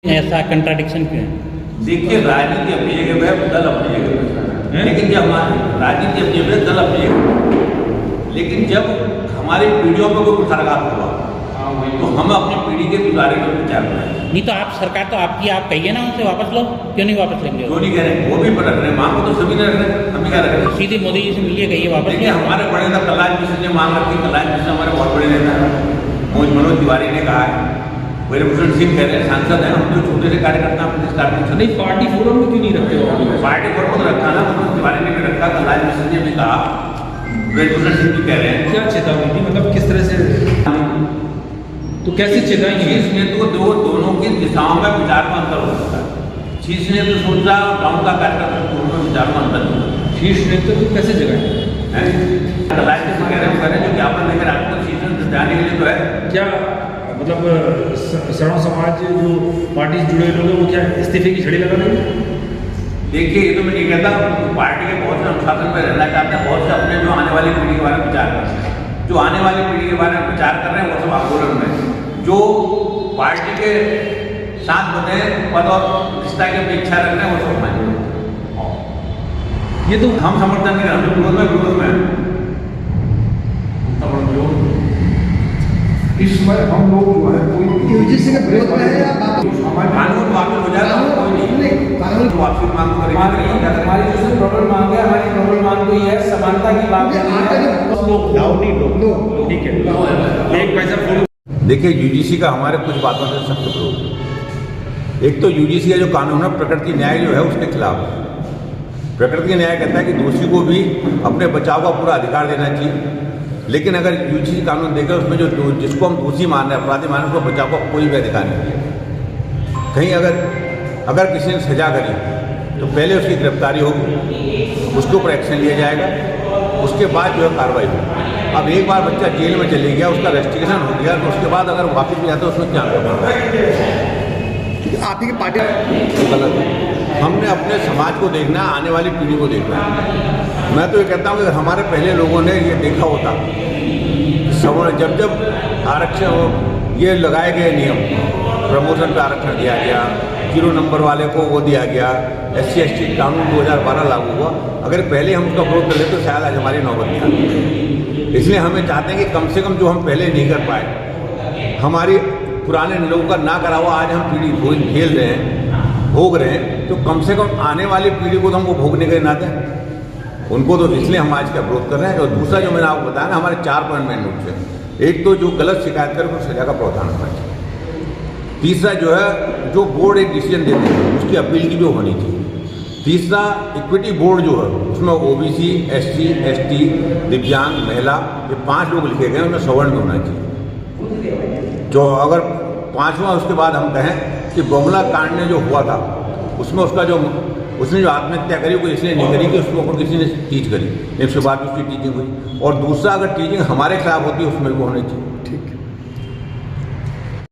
ऐसा कंट्राडिक्शन क्यों है? देखिए, राजनीति अपनी जगह पे है, दल अपनी जगह पे है। लेकिन जब हमारी राजनीति अपनी जगह पे, दल अपनी जगह पे, लेकिन जब हमारी पीढ़ियों में कोई कुठाराघात हुआ तो हम अपनी पीढ़ी के गुजारे पर विचार करें। नहीं तो आप सरकार तो आपकी, आप कहिए ना उनसे वापस लो, क्यों नहीं वापस लेंगे? क्यों नहीं कह रहे? वो भी रख रहे हैं, मांग तो सभी ने रख रहे हैं, हम भी क्या रख रहे हैं? सीधे मोदी जी से मिलिए, कहिए वापस देखिए, हमारे बड़े नेता कलराज मिश्र ने मांग रखी। कलराज मिश्र हमारे बहुत बड़े नेता हैं। मनोज तिवारी ने कहा है, वीरभूषण सिंह कह रहे हैं, सांसद हैं, हम जो छोटे से कार्यकर्ता प्रदेश कार्य नहीं, पार्टी फोरम में क्यों नहीं रखते हो? पार्टी फोरम में रखा ना, मनोज तिवारी ने भी रखा, कलराज मिश्र ने भी कहा, वीरभूषण सिंह भी कह रहे हैं। क्या चेतावनी थी, मतलब किस तरह से, तो कैसे चेताएंगे? शीर्ष नेतृत्व दोनों की दिशाओं में विचार में अंतर हो सकता है। शीर्ष नेतृत्व सोच रहा है और गाँव का कार्यकर्ता दोनों में विचार में अंतर हो सकता है। शीर्ष नेतृत्व कैसे जगाएंगे? कलराज मिश्र कह रहे हैं जो ज्ञापन लेकर आपको शीर्ष नेतृत्व जाने के लिए तो है। क्या मतलब सरण समाज जो पार्टी से जुड़े लोग हैं वो क्या इस्तीफे की छड़ी लगा देंगे? देखिए, ये तो मैं नहीं कहता, पार्टी के बहुत से अनुशासन में रहना चाहते हैं, बहुत से अपने जो आने वाली पीढ़ी के बारे में विचार करते हैं, जो आने वाली पीढ़ी के बारे में विचार कर रहे हैं वो सब आंदोलन में, जो पार्टी के साथ बने पद और रिश्ता की अपेक्षा रख रहे हैं वो सब माने। ये तो हम समर्थन नहीं कर रहे, विरोध में इसमें हम लोग जो है कोई यूजीसी के विरोध में है या कानून वापस हो जाएगा, कोई नहीं कानून वापसी मांग करेंगे। हमारी जो प्रॉब्लम मांग है, हमारी प्रॉब्लम मांग तो ये है, समानता की बात है। ठीक है, एक पैसा फूल। देखिए, यूजीसी का हमारे कुछ बातों से सख्त विरोध है। एक तो यूजीसी का जो कानून है प्रकृति न्याय जो है उसके खिलाफ है। प्रकृति न्याय कहता है कि दोषी को भी अपने बचाव का पूरा अधिकार देना चाहिए, लेकिन अगर यूजीसी कानून देकर उसमें जो जिसको हम दोषी मान रहे हैं, अपराधी मान रहे हैं, उसको बचाव का कोई भी अधिकार नहीं है। कहीं अगर किसी ने सजा करी तो पहले उसकी गिरफ्तारी होगी, उसके ऊपर एक्शन लिया जाएगा, उसके बाद जो है कार्रवाई होगी। अब एक बार बच्चा जेल में चले गया, उसका रजिस्ट्रेशन हो गया, तो उसके बाद अगर वापस भी आता है उसमें क्या करना है? आप ही की पार्टी गलत है। हमने अपने समाज को देखना है, आने वाली पीढ़ी को देखना है। मैं तो ये कहता हूँ कि हमारे पहले लोगों ने ये देखा होता, सवर्ण जब आरक्षण ये लगाए गए नियम, प्रमोशन पर आरक्षण दिया गया, 0 नंबर वाले को वो दिया गया, SC/ST कानून 2012 लागू हुआ, अगर पहले हम उसका विरोध कर लेते तो शायद आज हमारी नौबत नहीं आती। इसलिए हमें चाहते हैं कि कम से कम जो हम पहले नहीं कर पाए, हमारी पुराने लोगों का ना करा हुआ आज हम पीढ़ी खेल रहे हैं, भोग रहे हैं, तो कम से कम आने वाली पीढ़ी को तो हमको भोगने के ना दें उनको। तो इसलिए हम आज का विरोध कर रहे हैं। और दूसरा जो मैंने आपको बताया ना, हमारे 4 पॉइंट मेन रूप से, एक तो जो गलत शिकायत करे उसको सजा का प्रावधान होना चाहिए। तीसरा जो है, जो बोर्ड एक डिसीजन देते हैं उसकी अपील की भी होनी चाहिए। तीसरा, इक्विटी बोर्ड जो है उसमें OBC, SC, ST, दिव्यांग, महिला, ये 5 लोग लिखे गए, उनमें सवर्ण होना चाहिए। जो अगर 5वां उसके बाद हम कहें कि बमला कांड में जो हुआ था उसमें उसने जो आत्महत्या करी वो इसलिए नहीं करी कि उसके ऊपर किसी ने टीच करी, उसके बाद उसकी टीचिंग हुई। और दूसरा, अगर टीचिंग हमारे खिलाफ होती है उसमें भी होनी चाहिए। ठीक है।